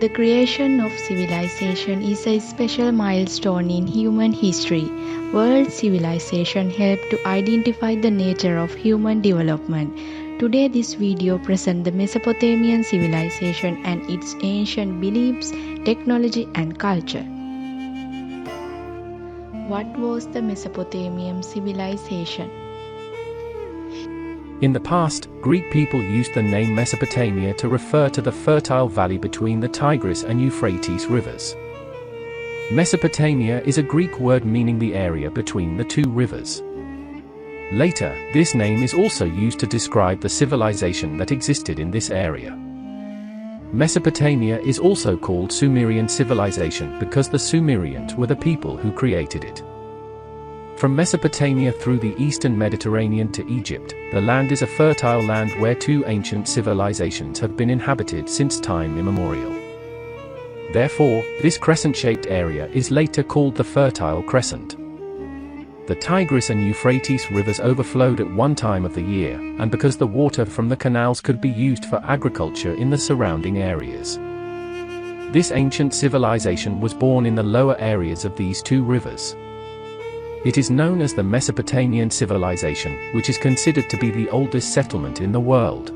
The creation of civilization is a special milestone in human history. World civilization helped to identify the nature of human development. Today this video presents the Mesopotamian civilization and its ancient beliefs, technology and culture. What was the Mesopotamian civilization? In the past, Greek people used the name Mesopotamia to refer to the fertile valley between the Tigris and Euphrates rivers. Mesopotamia is a Greek word meaning the area between the two rivers. Later, this name is also used to describe the civilization that existed in this area. Mesopotamia is also called Sumerian civilization because the Sumerians were the people who created it. From Mesopotamia through the eastern Mediterranean to Egypt, the land is a fertile land where two ancient civilizations have been inhabited since time immemorial. Therefore, this crescent-shaped area is later called the Fertile Crescent. The Tigris and Euphrates rivers overflowed at one time of the year, and because the water from the canals could be used for agriculture in the surrounding areas. This ancient civilization was born in the lower areas of these two rivers. It is known as the Mesopotamian Civilization, which is considered to be the oldest settlement in the world.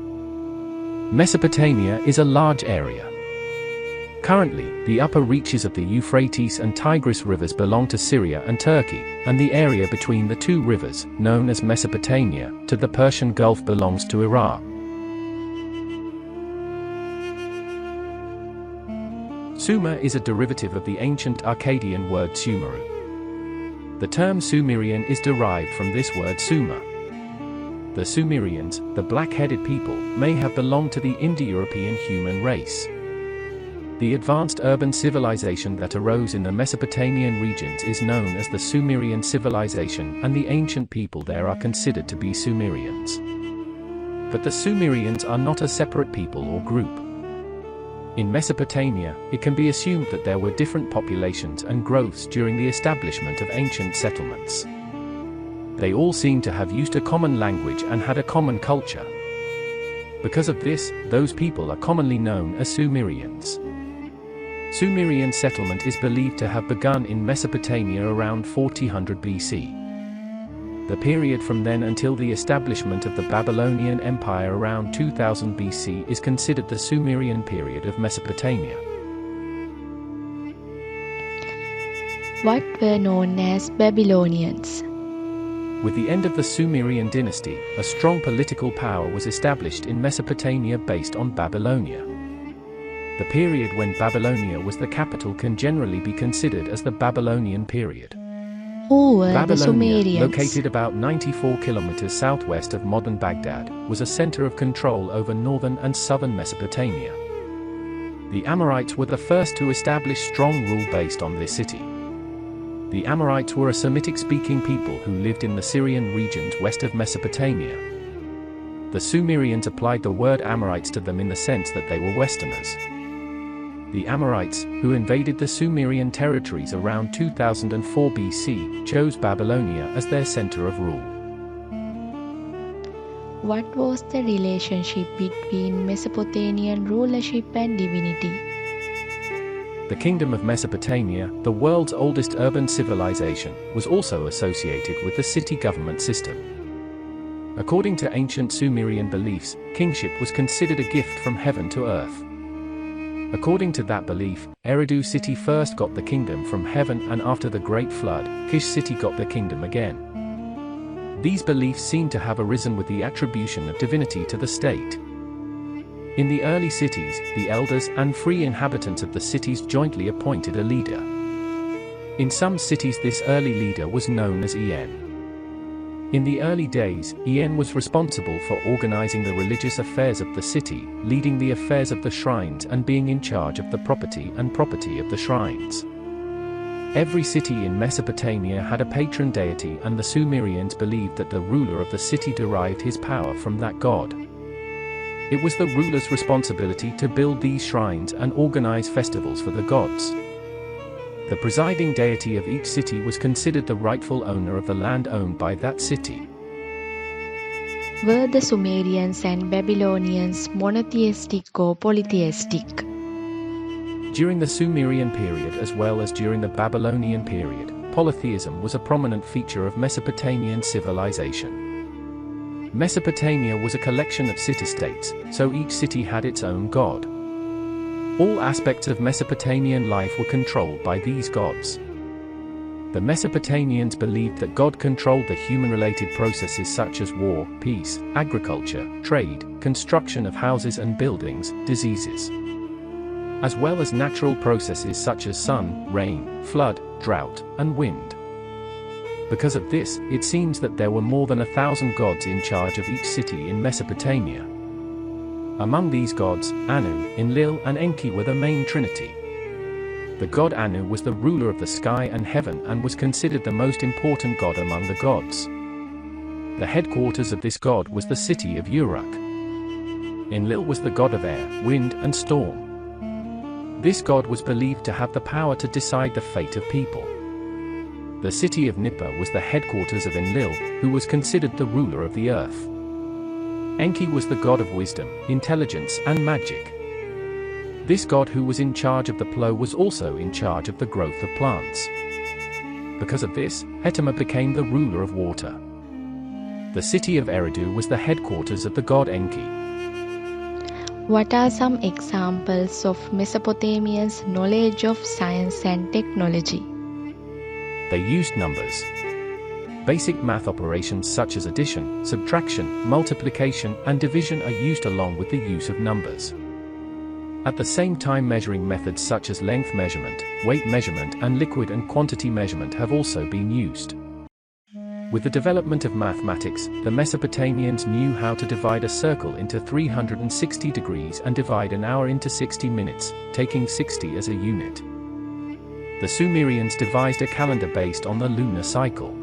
Mesopotamia is a large area. Currently, the upper reaches of the Euphrates and Tigris rivers belong to Syria and Turkey, and the area between the two rivers, known as Mesopotamia, to the Persian Gulf belongs to Iraq. Sumer is a derivative of the ancient Akkadian word Sumeru. The term Sumerian is derived from this word Sumer. The Sumerians, the black-headed people, may have belonged to the Indo-European human race. The advanced urban civilization that arose in the Mesopotamian regions is known as the Sumerian civilization, and the ancient people there are considered to be Sumerians. But the Sumerians are not a separate people or group. In Mesopotamia, it can be assumed that there were different populations and growths during the establishment of ancient settlements. They all seem to have used a common language and had a common culture. Because of this, those people are commonly known as Sumerians. Sumerian settlement is believed to have begun in Mesopotamia around 1400 BC. The period from then until the establishment of the Babylonian Empire around 2000 BC is considered the Sumerian period of Mesopotamia. What were known as Babylonians? With the end of the Sumerian dynasty, a strong political power was established in Mesopotamia based on Babylonia. The period when Babylonia was the capital can generally be considered as the Babylonian period. Who were Babylonia, the Sumerians? located about 94 kilometers southwest of modern Baghdad, was a center of control over northern and southern Mesopotamia. The Amorites were the first to establish strong rule based on this city. The Amorites were a Semitic-speaking people who lived in the Syrian regions west of Mesopotamia. The Sumerians applied the word Amorites to them in the sense that they were Westerners. The Amorites, who invaded the Sumerian territories around 2004 BC, chose Babylonia as their center of rule. What was the relationship between Mesopotamian rulership and divinity? The Kingdom of Mesopotamia, the world's oldest urban civilization, was also associated with the city government system. According to ancient Sumerian beliefs, kingship was considered a gift from heaven to earth. According to that belief, Eridu city first got the kingdom from heaven, and after the Great Flood, Kish city got the kingdom again. These beliefs seem to have arisen with the attribution of divinity to the state. In the early cities, the elders and free inhabitants of the cities jointly appointed a leader. In some cities this early leader was known as Ien. In the early days, Ien was responsible for organizing the religious affairs of the city, leading the affairs of the shrines and being in charge of the property of the shrines. Every city in Mesopotamia had a patron deity, and the Sumerians believed that the ruler of the city derived his power from that god. It was the ruler's responsibility to build these shrines and organize festivals for the gods. The presiding deity of each city was considered the rightful owner of the land owned by that city. Were the Sumerians and Babylonians monotheistic or polytheistic? During the Sumerian period as well as during the Babylonian period, polytheism was a prominent feature of Mesopotamian civilization. Mesopotamia was a collection of city-states, so each city had its own god. All aspects of Mesopotamian life were controlled by these gods. The Mesopotamians believed that God controlled the human-related processes such as war, peace, agriculture, trade, construction of houses and buildings, diseases, as well as natural processes such as sun, rain, flood, drought, and wind. Because of this, it seems that there were more than 1,000 gods in charge of each city in Mesopotamia. Among these gods, Anu, Enlil, and Enki were the main trinity. The god Anu was the ruler of the sky and heaven and was considered the most important god among the gods. The headquarters of this god was the city of Uruk. Enlil was the god of air, wind, and storm. This god was believed to have the power to decide the fate of people. The city of Nippur was the headquarters of Enlil, who was considered the ruler of the earth. Enki was the god of wisdom, intelligence, and magic. This god who was in charge of the plow was also in charge of the growth of plants. Because of this, Hetema became the ruler of water. The city of Eridu was the headquarters of the god Enki. What are some examples of Mesopotamians' knowledge of science and technology? They used numbers. Basic math operations such as addition, subtraction, multiplication, and division are used along with the use of numbers. At the same time, measuring methods such as length measurement, weight measurement, and liquid and quantity measurement have also been used. With the development of mathematics, the Mesopotamians knew how to divide a circle into 360 degrees and divide an hour into 60 minutes, taking 60 as a unit. The Sumerians devised a calendar based on the lunar cycle.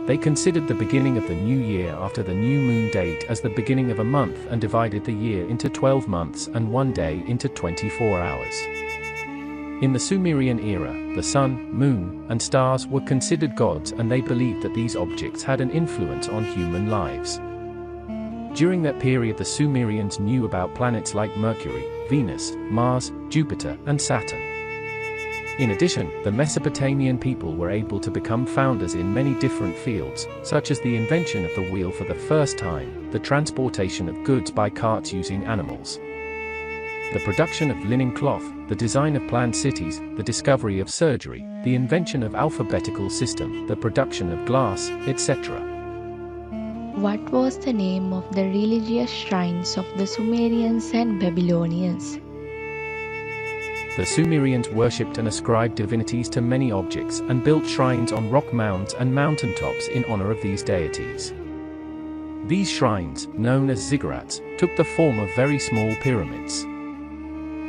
They considered the beginning of the new year after the new moon date as the beginning of a month and divided the year into 12 months and one day into 24 hours. In the Sumerian era, the sun, moon, and stars were considered gods, and they believed that these objects had an influence on human lives. During that period, the Sumerians knew about planets like Mercury, Venus, Mars, Jupiter, and Saturn. In addition, the Mesopotamian people were able to become founders in many different fields, such as the invention of the wheel for the first time, the transportation of goods by carts using animals, the production of linen cloth, the design of planned cities, the discovery of surgery, the invention of alphabetical system, the production of glass, etc. What was the name of the religious shrines of the Sumerians and Babylonians? The Sumerians worshipped and ascribed divinities to many objects and built shrines on rock mounds and mountaintops in honor of these deities. These shrines, known as ziggurats, took the form of very small pyramids.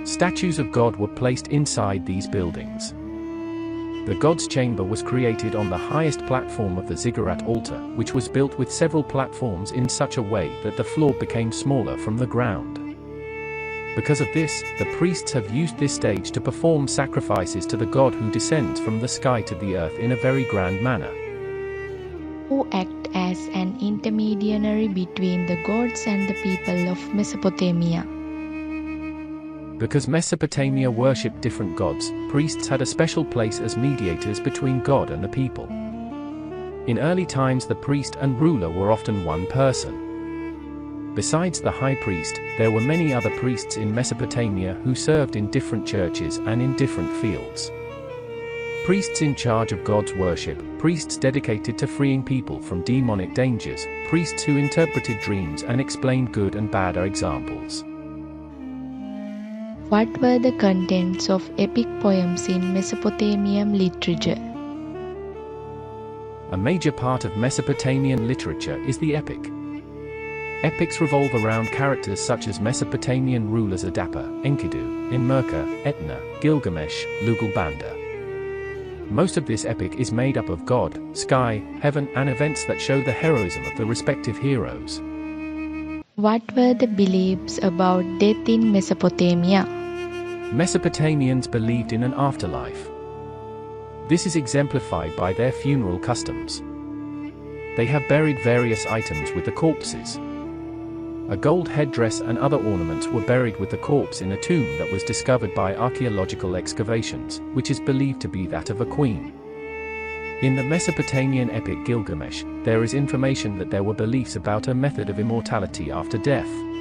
Statues of God were placed inside these buildings. The god's chamber was created on the highest platform of the ziggurat altar, which was built with several platforms in such a way that the floor became smaller from the ground. Because of this, the priests have used this stage to perform sacrifices to the god who descends from the sky to the earth in a very grand manner. Who act as an intermediary between the gods and the people of Mesopotamia? Because Mesopotamia worshipped different gods, priests had a special place as mediators between God and the people. In early times, the priest and ruler were often one person. Besides the high priest, there were many other priests in Mesopotamia who served in different churches and in different fields. Priests in charge of God's worship, priests dedicated to freeing people from demonic dangers, priests who interpreted dreams and explained good and bad are examples. What were the contents of epic poems in Mesopotamian literature? A major part of Mesopotamian literature is the epic. Epics revolve around characters such as Mesopotamian rulers Adapa, Enkidu, Enmerkar, Etna, Gilgamesh, Lugalbanda. Most of this epic is made up of God, sky, heaven, and events that show the heroism of the respective heroes. What were the beliefs about death in Mesopotamia? Mesopotamians believed in an afterlife. This is exemplified by their funeral customs. They have buried various items with the corpses. A gold headdress and other ornaments were buried with the corpse in a tomb that was discovered by archaeological excavations, which is believed to be that of a queen. In the Mesopotamian epic Gilgamesh, there is information that there were beliefs about a method of immortality after death.